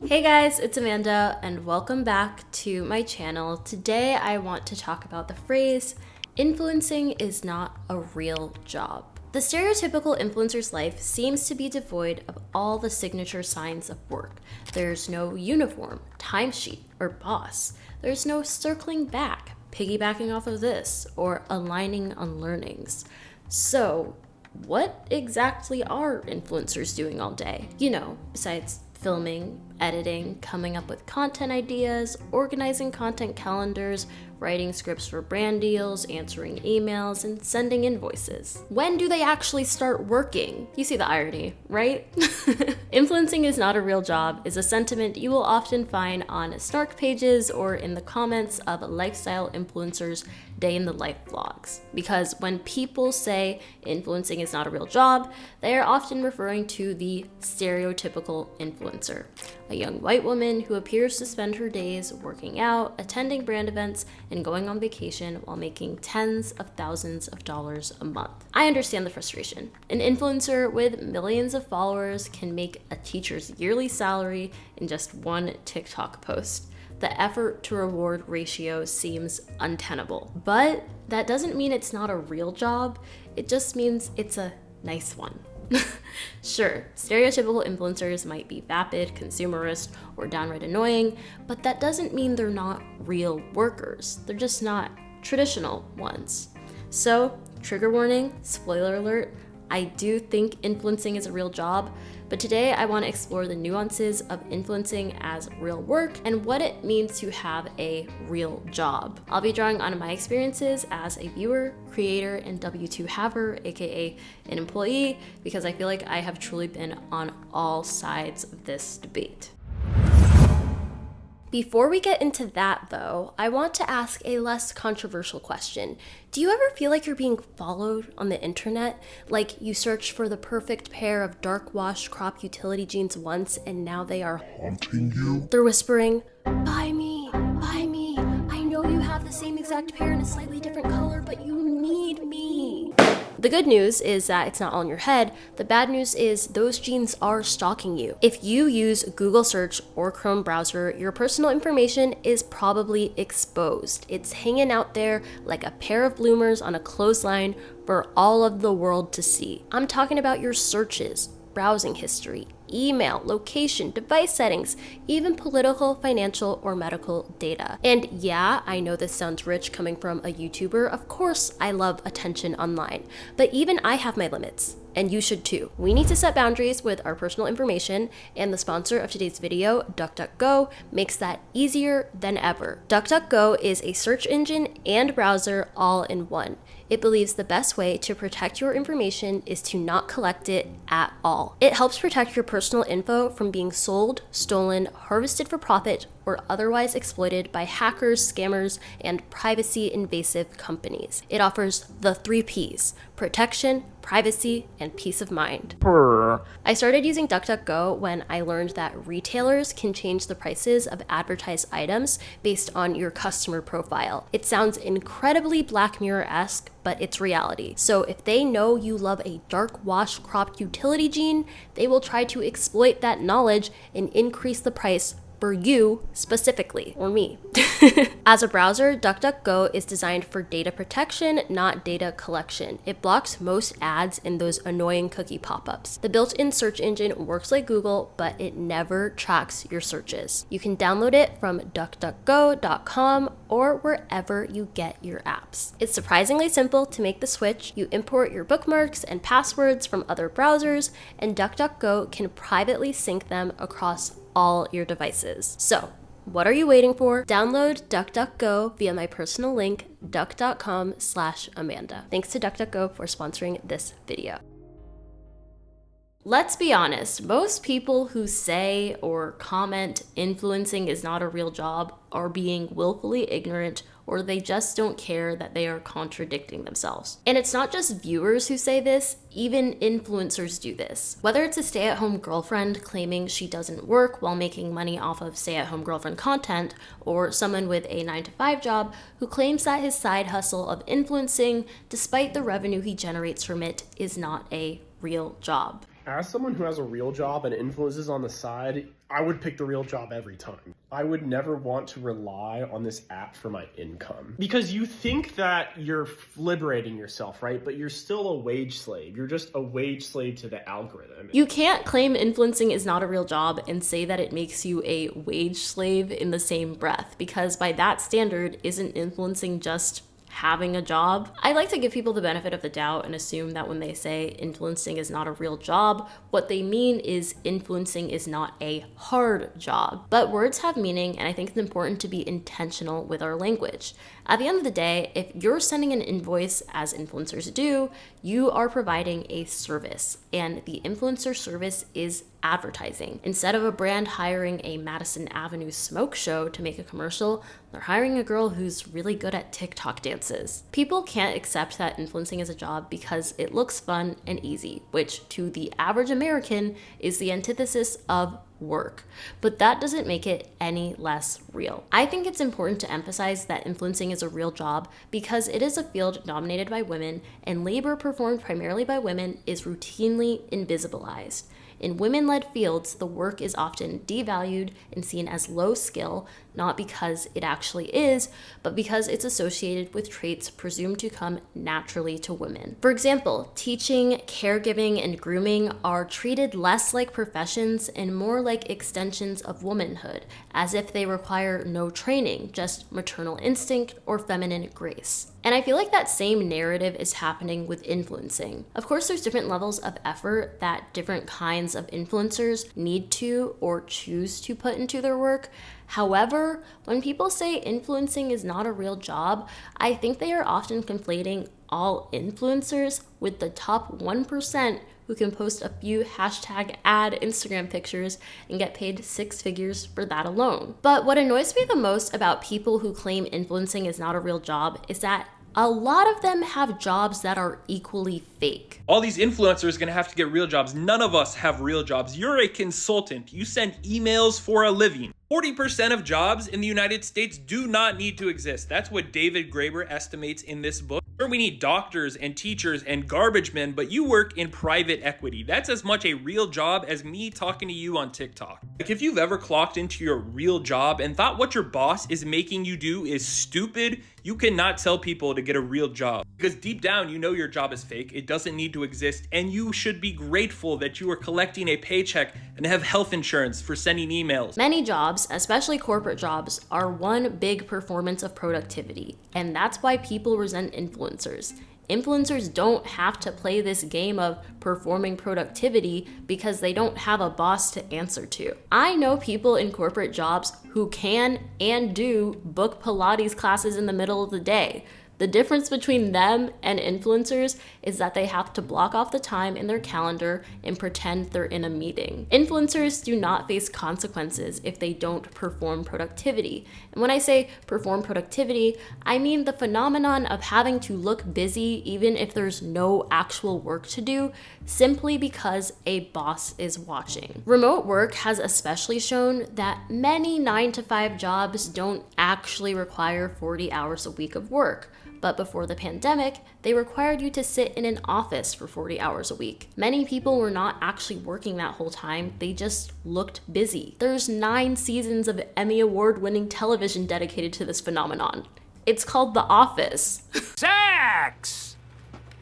Hey guys, it's Amanda and welcome back to my channel. Today I want to talk about the phrase, influencing is not a real job. The stereotypical influencer's life seems to be devoid of all the signature signs of work. There's no uniform, timesheet, or boss. There's no circling back, piggybacking off of this, or aligning on learnings. So, what exactly are influencers doing all day? Besides filming, editing, coming up with content ideas, organizing content calendars, writing scripts for brand deals, answering emails, and sending invoices. When do they actually start working? You see the irony, right? Influencing is not a real job is a sentiment you will often find on snark pages or in the comments of lifestyle influencers' day in the life vlogs. Because when people say influencing is not a real job, they are often referring to the stereotypical influencer. A young white woman who appears to spend her days working out, attending brand events, and going on vacation while making tens of thousands of dollars a month. I understand the frustration. An influencer with millions of followers can make a teacher's yearly salary in just one TikTok post. The effort to reward ratio seems untenable. But that doesn't mean it's not a real job. It just means it's a nice one. Sure, stereotypical influencers might be vapid, consumerist, or downright annoying, but that doesn't mean they're not real workers. They're just not traditional ones. So, trigger warning, spoiler alert, I do think influencing is a real job, but today I want to explore the nuances of influencing as real work and what it means to have a real job. I'll be drawing on my experiences as a viewer, creator, and W-2 haver, aka an employee, because I feel like I have truly been on all sides of this debate. Before we get into that, though, I want to ask a less controversial question. Do you ever feel like you're being followed on the internet? Like you searched for the perfect pair of dark wash crop utility jeans once and now they are haunting you? They're whispering, buy me, buy me. I know you have the same exact pair in a slightly different color, but you need me. The good news is that it's not all in your head. The bad news is those jeans are stalking you. If you use Google search or Chrome browser, your personal information is probably exposed. It's hanging out there like a pair of bloomers on a clothesline for all of the world to see. I'm talking about your searches, browsing history, email, location, device settings, even political, financial, or medical data. And yeah, I know this sounds rich coming from a YouTuber. Of course, I love attention online, but even I have my limits. And you should too. We need to set boundaries with our personal information, and the sponsor of today's video, DuckDuckGo, makes that easier than ever. DuckDuckGo is a search engine and browser all in one. It believes the best way to protect your information is to not collect it at all. It helps protect your personal info from being sold, stolen, harvested for profit, or otherwise exploited by hackers, scammers, and privacy-invasive companies. It offers the 3 Ps: protection, privacy, and peace of mind. I started using DuckDuckGo when I learned that retailers can change the prices of advertised items based on your customer profile. It sounds incredibly Black Mirror-esque, but it's reality. So if they know you love a dark wash cropped utility jean, they will try to exploit that knowledge and increase the price for you specifically, or me. As a browser, DuckDuckGo is designed for data protection, not data collection. It blocks most ads and those annoying cookie pop-ups. The built-in search engine works like Google, but it never tracks your searches. You can download it from duckduckgo.com or wherever you get your apps. It's surprisingly simple to make the switch. You import your bookmarks and passwords from other browsers, and DuckDuckGo can privately sync them across all your devices. So, what are you waiting for? Download DuckDuckGo via my personal link, duck.com/Amanda. Thanks to DuckDuckGo for sponsoring this video. Let's be honest, most people who say or comment influencing is not a real job are being willfully ignorant, or they just don't care that they are contradicting themselves. And it's not just viewers who say this, even influencers do this. Whether it's a stay-at-home girlfriend claiming she doesn't work while making money off of stay-at-home girlfriend content, or someone with a 9-to-5 job who claims that his side hustle of influencing, despite the revenue he generates from it, is not a real job. As someone who has a real job and influences on the side, I would pick the real job every time. I would never want to rely on this app for my income. Because you think that you're liberating yourself, right? But you're still a wage slave. You're just a wage slave to the algorithm. You can't claim influencing is not a real job and say that it makes you a wage slave in the same breath, because by that standard, isn't influencing just having a job? I like to give people the benefit of the doubt and assume that when they say influencing is not a real job, what they mean is influencing is not a hard job. But words have meaning, and I think it's important to be intentional with our language. At the end of the day, if you're sending an invoice, as influencers do, you are providing a service, and the influencer service is advertising. Instead of a brand hiring a Madison Avenue smoke show to make a commercial, they're hiring a girl who's really good at TikTok dances. People can't accept that influencing is a job because it looks fun and easy, which to the average American is the antithesis of work, but that doesn't make it any less real. I think it's important to emphasize that influencing is a real job because it is a field dominated by women, and labor performed primarily by women is routinely invisibilized. In women-led fields, the work is often devalued and seen as low skill, not because it actually is, but because it's associated with traits presumed to come naturally to women. For example, teaching, caregiving, and grooming are treated less like professions and more like extensions of womanhood, as if they require no training, just maternal instinct or feminine grace. And I feel like that same narrative is happening with influencing. Of course, there's different levels of effort that different kinds of influencers need to or choose to put into their work. However, when people say influencing is not a real job, I think they are often conflating all influencers with the top 1% who can post a few hashtag ad Instagram pictures and get paid 6 figures for that alone. But what annoys me the most about people who claim influencing is not a real job is that a lot of them have jobs that are equally fake. All these influencers are gonna have to get real jobs. None of us have real jobs. You're a consultant. You send emails for a living. 40% of jobs in the United States do not need to exist. That's what David Graeber estimates in this book. Sure, we need doctors and teachers and garbage men, but you work in private equity. That's as much a real job as me talking to you on TikTok. Like, if you've ever clocked into your real job and thought what your boss is making you do is stupid, you cannot tell people to get a real job. Because deep down, you know your job is fake, it doesn't need to exist, and you should be grateful that you are collecting a paycheck and have health insurance for sending emails. Many jobs, especially corporate jobs, are one big performance of productivity, and that's why people resent influencers. Influencers don't have to play this game of performing productivity because they don't have a boss to answer to. I know people in corporate jobs who can and do book Pilates classes in the middle of the day. The difference between them and influencers is that they have to block off the time in their calendar and pretend they're in a meeting. Influencers do not face consequences if they don't perform productivity. And when I say perform productivity, I mean the phenomenon of having to look busy even if there's no actual work to do, simply because a boss is watching. Remote work has especially shown that many 9-to-5 jobs don't actually require 40 hours a week of work. But before the pandemic, they required you to sit in an office for 40 hours a week. Many people were not actually working that whole time, they just looked busy. There's 9 seasons of Emmy Award-winning television dedicated to this phenomenon. It's called The Office. Sex!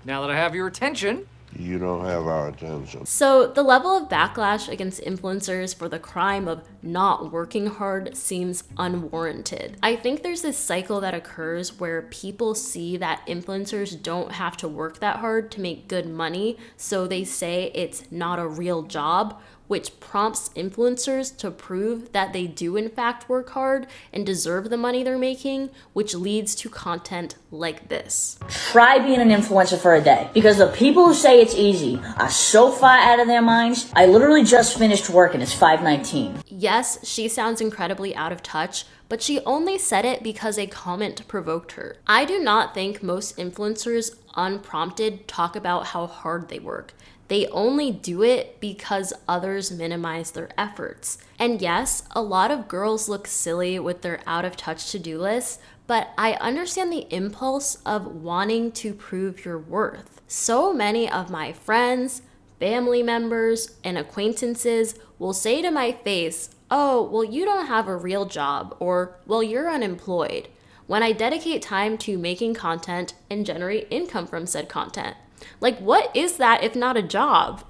Now that I have your attention, You don't have our attention. So the level of backlash against influencers for the crime of not working hard seems unwarranted. I think there's this cycle that occurs where people see that influencers don't have to work that hard to make good money, so they say it's not a real job, which prompts influencers to prove that they do in fact work hard and deserve the money they're making, which leads to content like this. Try being an influencer for a day, because the people who say it's easy are so far out of their minds. I literally just finished work and it's 5:19. Yes, she sounds incredibly out of touch, but she only said it because a comment provoked her. I do not think most influencers unprompted talk about how hard they work. They only do it because others minimize their efforts. And yes, a lot of girls look silly with their out-of-touch to-do lists, but I understand the impulse of wanting to prove your worth. So many of my friends, family members, and acquaintances will say to my face, "Oh, well, you don't have a real job," or, "Well, you're unemployed," when I dedicate time to making content and generate income from said content. Like, what is that if not a job?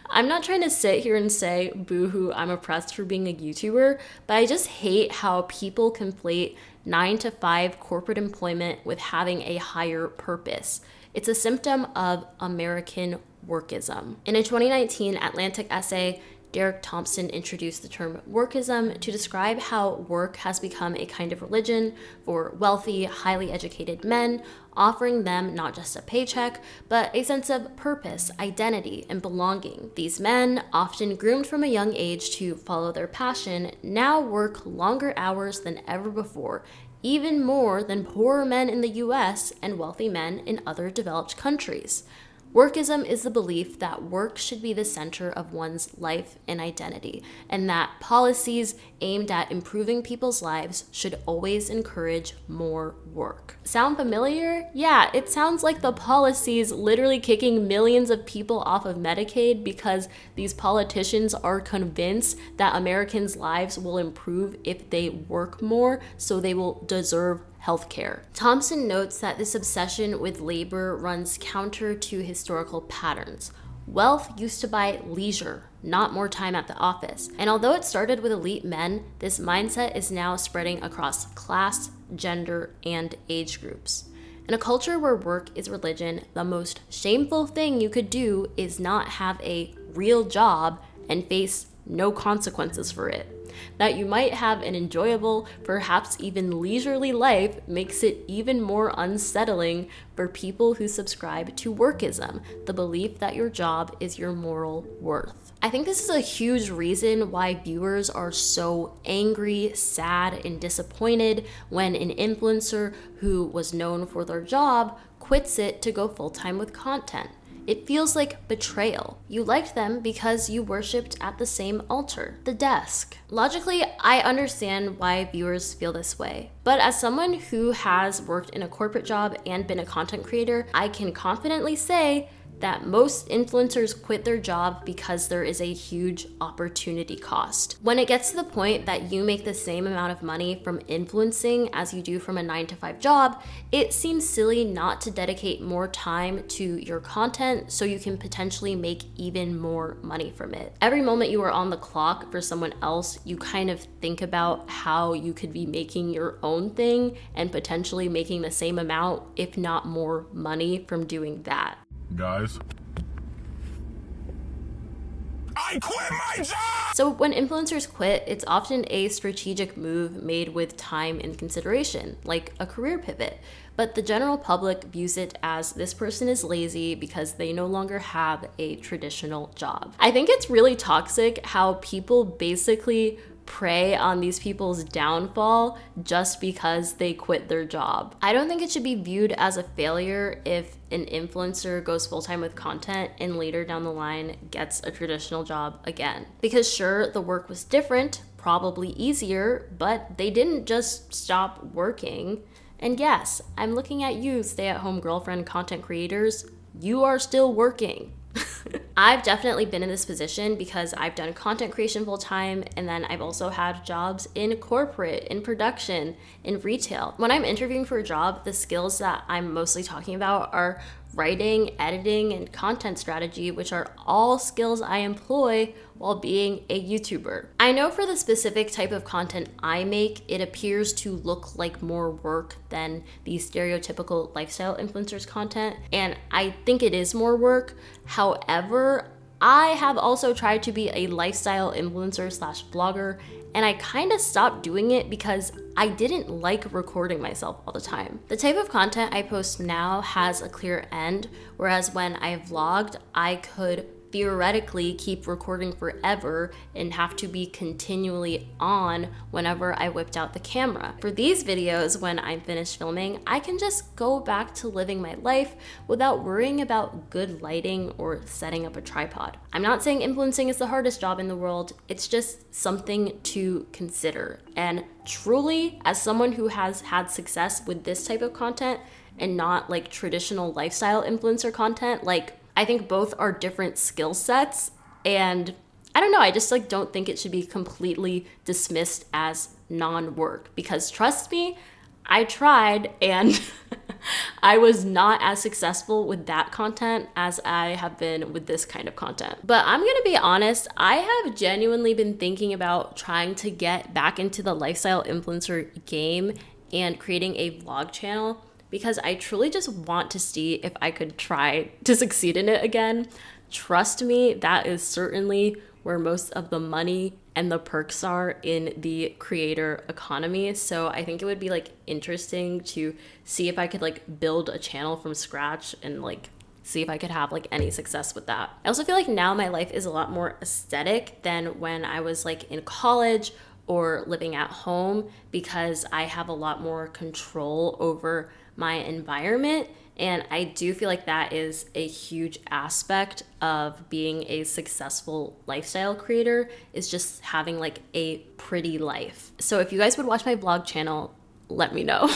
I'm not trying to sit here and say, boohoo, I'm oppressed for being a YouTuber, but I just hate how people conflate 9-to-5 corporate employment with having a higher purpose. It's a symptom of American workism. In a 2019 Atlantic essay, Derek Thompson introduced the term workism to describe how work has become a kind of religion for wealthy, highly educated men, offering them not just a paycheck, but a sense of purpose, identity, and belonging. These men, often groomed from a young age to follow their passion, now work longer hours than ever before, even more than poorer men in the US and wealthy men in other developed countries. Workism is the belief that work should be the center of one's life and identity, and that policies aimed at improving people's lives should always encourage more work. Sound familiar? Yeah, it sounds like the policies literally kicking millions of people off of Medicaid because these politicians are convinced that Americans' lives will improve if they work more, so they will deserve healthcare. Thompson notes that this obsession with labor runs counter to historical patterns. Wealth used to buy leisure, not more time at the office. And although it started with elite men, this mindset is now spreading across class, gender, and age groups. In a culture where work is religion, the most shameful thing you could do is not have a real job and face no consequences for it. That you might have an enjoyable, perhaps even leisurely life makes it even more unsettling for people who subscribe to workism, the belief that your job is your moral worth. I think this is a huge reason why viewers are so angry, sad, and disappointed when an influencer who was known for their job quits it to go full-time with content. It feels like betrayal. You liked them because you worshipped at the same altar, the desk. Logically, I understand why viewers feel this way. But as someone who has worked in a corporate job and been a content creator, I can confidently say that most influencers quit their job because there is a huge opportunity cost. When it gets to the point that you make the same amount of money from influencing as you do from a 9-to-5 job, it seems silly not to dedicate more time to your content so you can potentially make even more money from it. Every moment you are on the clock for someone else, you kind of think about how you could be making your own thing and potentially making the same amount, if not more money from doing that. Guys, I quit my job! So when influencers quit, it's often a strategic move made with time and consideration, like a career pivot. But the general public views it as this person is lazy because they no longer have a traditional job. I think it's really toxic how people basically prey on these people's downfall just because they quit their job. I don't think it should be viewed as a failure if an influencer goes full-time with content and later down the line gets a traditional job again. Because sure, the work was different, probably easier, but they didn't just stop working. And yes, I'm looking at you, stay-at-home girlfriend content creators. You are still working. I've definitely been in this position because I've done content creation full time, and then I've also had jobs in corporate, in production, in retail. When I'm interviewing for a job, the skills that I'm mostly talking about are writing, editing, and content strategy, which are all skills I employ while being a YouTuber. I know for the specific type of content I make, it appears to look like more work than the stereotypical lifestyle influencers content, and I think it is more work. However, I have also tried to be a lifestyle influencer / blogger, and I kind of stopped doing it because I didn't like recording myself all the time. The type of content I post now has a clear end, whereas when I vlogged, I could theoretically keep recording forever and have to be continually on whenever I whipped out the camera. For these videos, when I'm finished filming, I can just go back to living my life without worrying about good lighting or setting up a tripod. I'm not saying influencing is the hardest job in the world, it's just something to consider. And truly, as someone who has had success with this type of content and not like traditional lifestyle influencer content, like I think both are different skill sets, and I don't know, I just like don't think it should be completely dismissed as non-work, because trust me, I tried and I was not as successful with that content as I have been with this kind of content. But I'm gonna be honest, I have genuinely been thinking about trying to get back into the lifestyle influencer game and creating a vlog channel, because I truly just want to see if I could try to succeed in it again. Trust me, that is certainly where most of the money and the perks are in the creator economy. So I think it would be like interesting to see if I could like build a channel from scratch and like see if I could have like any success with that. I also feel like now my life is a lot more aesthetic than when I was like in college or living at home, because I have a lot more control over my environment. And I do feel like that is a huge aspect of being a successful lifestyle creator, is just having like a pretty life. So if you guys would watch my vlog channel, let me know.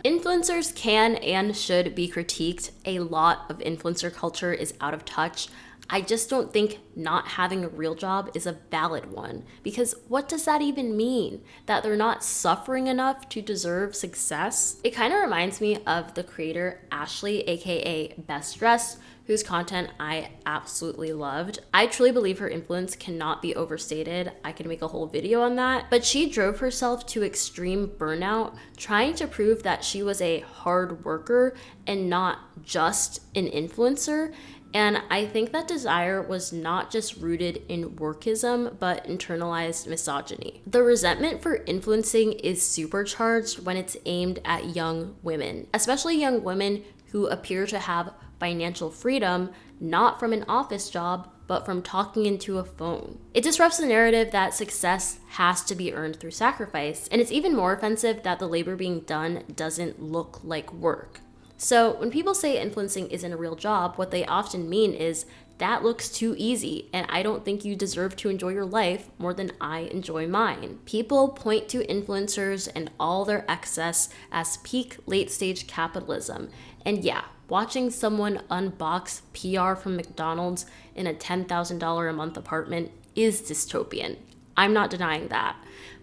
Influencers can and should be critiqued. A lot of influencer culture is out of touch. I just don't think not having a real job is a valid one, because what does that even mean? That they're not suffering enough to deserve success? It kind of reminds me of the creator Ashley, aka Best Dressed, whose content I absolutely loved. I truly believe her influence cannot be overstated. I could make a whole video on that. But she drove herself to extreme burnout, trying to prove that she was a hard worker and not just an influencer. And I think that desire was not just rooted in workism, but internalized misogyny. The resentment for influencing is supercharged when it's aimed at young women, especially young women who appear to have financial freedom, not from an office job, but from talking into a phone. It disrupts the narrative that success has to be earned through sacrifice, and it's even more offensive that the labor being done doesn't look like work. So when people say influencing isn't a real job, what they often mean is that looks too easy, and I don't think you deserve to enjoy your life more than I enjoy mine. People point to influencers and all their excess as peak late-stage capitalism. And yeah, watching someone unbox PR from McDonald's in a $10,000 a month apartment is dystopian. I'm not denying that.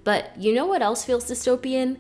But you know what else feels dystopian?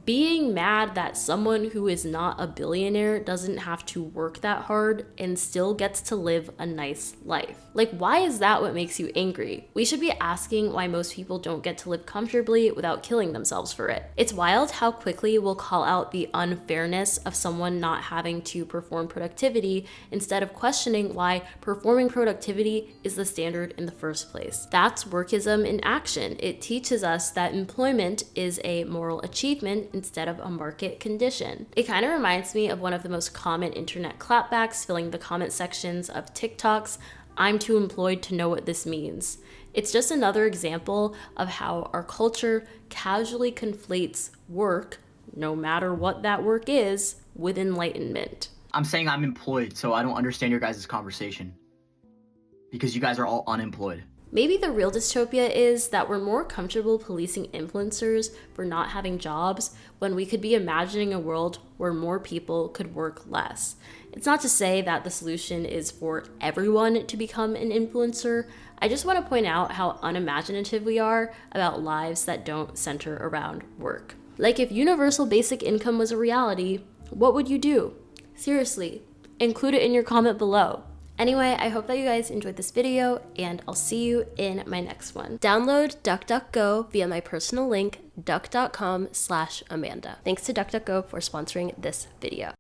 Being mad that someone who is not a billionaire doesn't have to work that hard and still gets to live a nice life. Like, why is that what makes you angry? We should be asking why most people don't get to live comfortably without killing themselves for it. It's wild how quickly we'll call out the unfairness of someone not having to perform productivity instead of questioning why performing productivity is the standard in the first place. That's workism in action. It teaches us that employment is a moral achievement instead of a market condition. It kind of reminds me of one of the most common internet clapbacks filling the comment sections of TikToks. I'm too employed to know what this means. It's just another example of how our culture casually conflates work, no matter what that work is, with enlightenment. I'm saying I'm employed, so I don't understand your guys' conversation. Because you guys are all unemployed. Maybe the real dystopia is that we're more comfortable policing influencers for not having jobs when we could be imagining a world where more people could work less. It's not to say that the solution is for everyone to become an influencer. I just want to point out how unimaginative we are about lives that don't center around work. Like, if universal basic income was a reality, what would you do? Seriously, include it in your comment below. Anyway, I hope that you guys enjoyed this video, and I'll see you in my next one. Download DuckDuckGo via my personal link, duck.com/Amanda. Thanks to DuckDuckGo for sponsoring this video.